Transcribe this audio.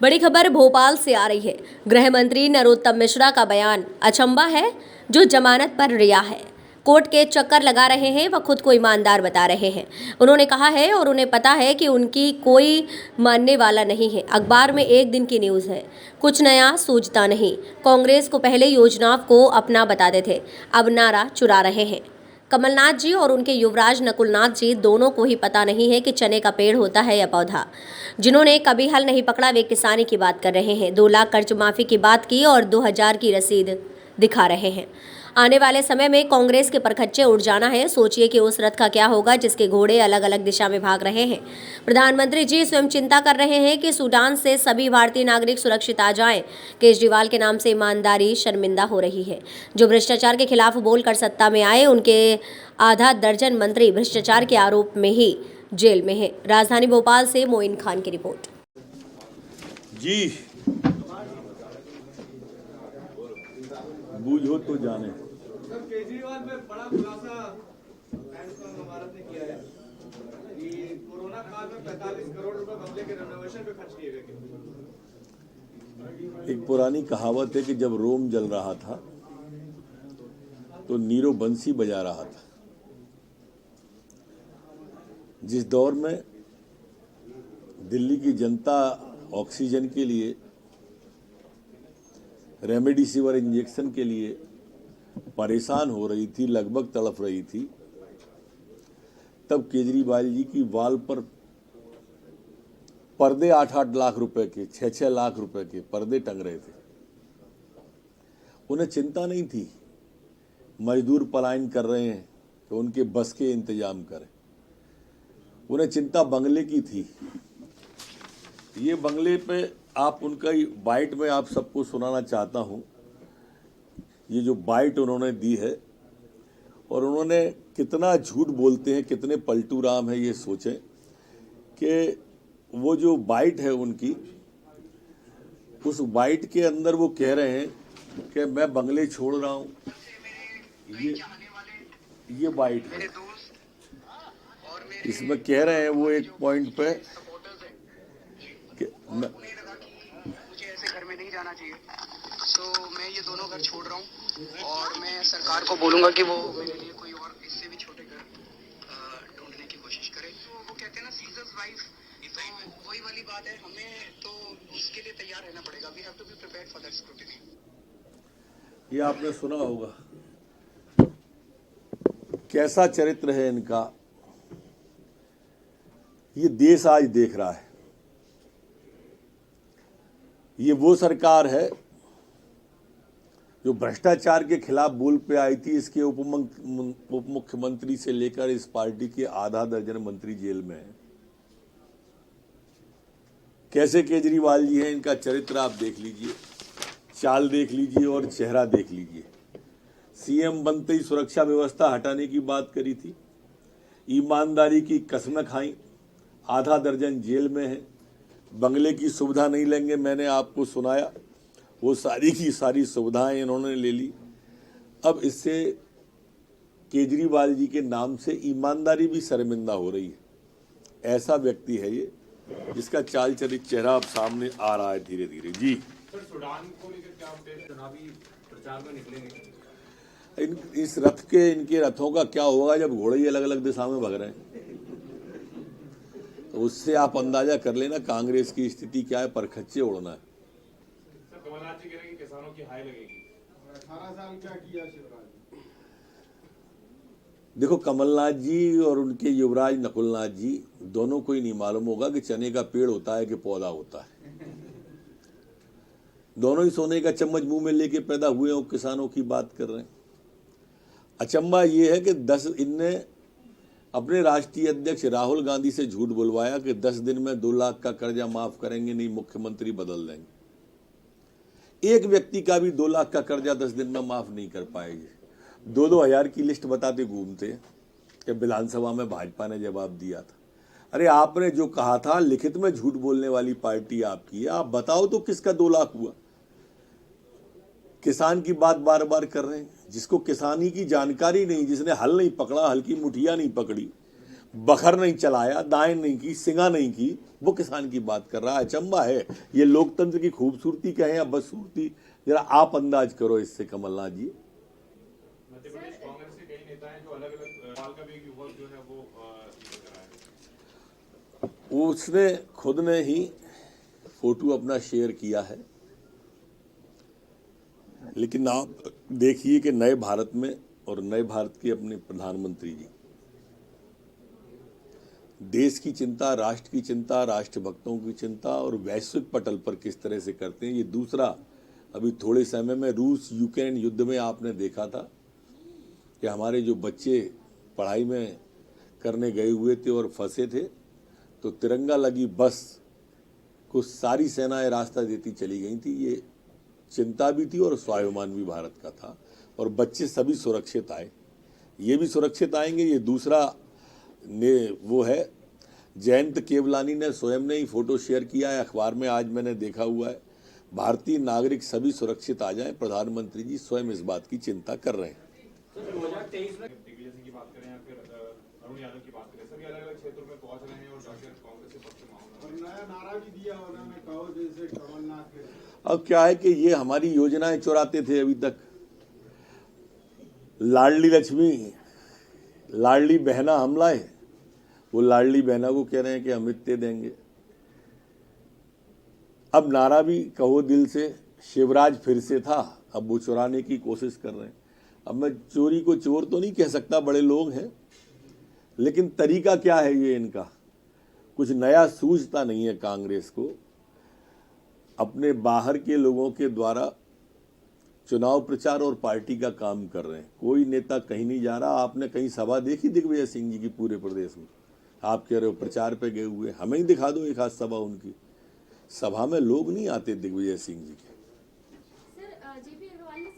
बड़ी खबर भोपाल से आ रही है। गृह मंत्री नरोत्तम मिश्रा का बयान अचंभा है। जो जमानत पर रिहा है, कोर्ट के चक्कर लगा रहे हैं, वह खुद को ईमानदार बता रहे हैं। उन्होंने कहा है और उन्हें पता है कि उनकी कोई मानने वाला नहीं है। अखबार में एक दिन की न्यूज़ है, कुछ नया सूझता नहीं। कांग्रेस को पहले योजना को अपना बताते थे, अब नारा चुरा रहे हैं। कमलनाथ जी और उनके युवराज नकुलनाथ जी दोनों को ही पता नहीं है कि चने का पेड़ होता है या पौधा। जिन्होंने कभी हल नहीं पकड़ा वे किसानी की बात कर रहे हैं, 2 लाख कर्ज माफी की बात की और 2000 की रसीद दिखा रहे हैं। आने वाले समय में कांग्रेस के परखच्चे उड़ जाना है। सोचिए कि उस रथ का क्या होगा जिसके घोड़े अलग अलग दिशा में भाग रहे हैं। प्रधानमंत्री जी स्वयं चिंता कर रहे हैं कि सूडान से सभी भारतीय नागरिक सुरक्षित आ जाएं। केजरीवाल के नाम से ईमानदारी शर्मिंदा हो रही है। जो भ्रष्टाचार के खिलाफ बोलकर सत्ता में आए, उनके आधा दर्जन मंत्री भ्रष्टाचार के आरोप में ही जेल में है। राजधानी भोपाल से मोइन खान की रिपोर्ट। जी बूझो तो जाने। सर, केजरीवाल पे बड़ा खुलासा भारत ने किया है कि कोरोना काल में 45 करोड़ रुपए बंगले के रेनोवेशन पे खर्च किए गए। एक पुरानी कहावत है कि जब रोम जल रहा था तो नीरो बंसी बजा रहा था। जिस दौर में दिल्ली की जनता ऑक्सीजन के लिए, रेमडेसिविर इंजेक्शन के लिए परेशान हो रही थी, लगभग तड़प रही थी, तब केजरीवाल जी की वाल पर पर्दे 8-8 लाख रुपए के, 6-6 लाख रुपए के पर्दे टंग रहे थे। उन्हें चिंता नहीं थी मजदूर पलायन कर रहे हैं तो उनके बस के इंतजाम करें। उन्हें चिंता बंगले की थी। ये बंगले पे आप उनका बाइट में आप सबको सुनाना चाहता हूं। ये जो बाइट उन्होंने दी है और उन्होंने कितना झूठ बोलते हैं, कितने पलटू राम है, ये सोचें कि वो जो बाइट है उनकी, उस बाइट के अंदर वो कह रहे हैं कि मैं बंगले छोड़ रहा हूं। ये बाइट है, इसमें कह रहे हैं वो एक पॉइंट पे कि मुझे ऐसे घर में नहीं जाना चाहिए, तो मैं ये दोनों घर छोड़ रहा हूँ और मैं सरकार को बोलूँगा कि वो मेरे लिए कोई और इससे भी छोटे घर ढूंढने की कोशिश करे। तो वो कहते हैं ना, सीजर्स वाइफ, तो वही वाली बात है। हमें तो उसके लिए तैयार रहना पड़ेगा। We have to be prepared for that scrutiny. ये आपने सुना होगा। कैसा चरित्र है इनका, ये देश आज देख रहा है। ये वो सरकार है जो भ्रष्टाचार के खिलाफ बोल पे आई थी। इसके उप मुख्यमंत्री से लेकर इस पार्टी के आधा दर्जन मंत्री जेल में हैं। कैसे केजरीवाल जी हैं, इनका चरित्र आप देख लीजिए, चाल देख लीजिए और चेहरा देख लीजिए। सीएम बनते ही सुरक्षा व्यवस्था हटाने की बात करी थी, ईमानदारी की कसमें खाई, आधा दर्जन जेल में है, बंगले की सुविधा नहीं लेंगे, मैंने आपको सुनाया, वो सारी की सारी सुविधाएं इन्होंने ले ली। अब इससे केजरीवाल जी के नाम से ईमानदारी भी शर्मिंदा हो रही है। ऐसा व्यक्ति है ये, जिसका चाल चरित्र चेहरा अब सामने आ रहा है धीरे धीरे। जी सर, सूडान को लेकर क्या अपडेट, चुनावी प्रचार में निकलेंगे? इस रथ के, इनके रथों का क्या होगा जब घोड़े ही अलग अलग दिशा में भग रहे हैं? तो उससे आप अंदाजा कर लेना कांग्रेस की स्थिति क्या है। परखच्चे उड़ना है। कमलनाथ जी कह रहे हैं कि किसानों की हाय लगेगी। 18 साल क्या किया शिवराज? देखो, कमलनाथ जी और उनके युवराज नकुलनाथ जी दोनों को ही नहीं मालूम होगा कि चने का पेड़ होता है कि पौधा होता है। दोनों ही सोने का चम्मच मुंह में लेके पैदा हुए और किसानों की बात कर रहे हैं। अचंबा ये है कि इनने अपने राष्ट्रीय अध्यक्ष राहुल गांधी से झूठ बुलवाया कि 10 दिन में 2 लाख का कर्जा माफ करेंगे, नहीं मुख्यमंत्री बदल देंगे। एक व्यक्ति का भी 2 लाख का कर्जा 10 दिन में माफ नहीं कर पाएंगे। 2-2 हजार की लिस्ट बताते घूमते कि विधानसभा में भाजपा ने जवाब दिया था। अरे आपने जो कहा था, लिखित में झूठ बोलने वाली पार्टी आपकी है। आप बताओ तो किसका 2 लाख हुआ? किसान की बात बार बार कर रहे हैं, जिसको किसानी की जानकारी नहीं, जिसने हल नहीं पकड़ा, हल की मुठिया नहीं पकड़ी, बखर नहीं चलाया, दाएं नहीं की, सिंगा नहीं की, वो किसान की बात कर रहा है। अचंबा है। ये लोकतंत्र की खूबसूरती कहें या बदसूरती, जरा आप अंदाज करो इससे कमलनाथ जी। मध्य प्रदेश कांग्रेस के कई नेता हैं जो अलग अलग साल का भी एक युवक जो है वो निकल कर आए हैं। उसने खुद ने ही फोटो अपना शेयर किया है। लेकिन आप देखिए कि नए भारत में और नए भारत के अपने प्रधानमंत्री जी देश की चिंता, राष्ट्र की चिंता, राष्ट्रभक्तों की चिंता और वैश्विक पटल पर किस तरह से करते हैं। ये दूसरा, अभी थोड़े समय में रूस यूक्रेन युद्ध में आपने देखा था कि हमारे जो बच्चे पढ़ाई में करने गए हुए थे और फंसे थे, तो तिरंगा लगी बस को सारी सेनाएं रास्ता देती चली गई थी। ये चिंता भी थी और स्वाभिमान भी भारत का था, और बच्चे सभी सुरक्षित आए। ये भी सुरक्षित आएंगे। ये दूसरा वो है, जयंत केवलानी ने स्वयं ने ही फोटो शेयर किया है, अखबार में आज मैंने देखा हुआ है। भारतीय नागरिक सभी सुरक्षित आ जाएं, प्रधानमंत्री जी स्वयं इस बात की चिंता कर रहे हैं। 2023 में दिग्विजय सिंह की बात करें या फिर अरुण यादव की बात करें, सभी अलग अलग क्षेत्रों में पहुंच रहे हैं और जाकर कांग्रेस के पक्ष में माहौल है। नया नारा भी दिया उन्होंने, कहो जैसे कमलनाथ के। अब क्या है कि ये हमारी योजनाएं चुराते थे अभी तक। लाडली लक्ष्मी, लाडली बहना हम लाए, वो लाडली बहना को कह रहे हैं कि हम इतने देंगे। अब नारा भी कहो दिल से, शिवराज फिर से था, अब वो चुराने की कोशिश कर रहे हैं। अब मैं चोरी को चोर तो नहीं कह सकता, बड़े लोग हैं, लेकिन तरीका क्या है ये इनका, कुछ नया सूझता नहीं है कांग्रेस को। अपने बाहर के लोगों के द्वारा चुनाव प्रचार और पार्टी का काम कर रहे हैं। कोई नेता कहीं नहीं जा रहा। आपने कहीं सभा देखी दिग्विजय सिंह जी की पूरे प्रदेश में? आप कह रहे हो प्रचार पे गए हुए, हमें ही दिखा दो एक आध सभा उनकी। सभा में लोग नहीं आते दिग्विजय सिंह जी के। सर, जेपी अग्रवाल ने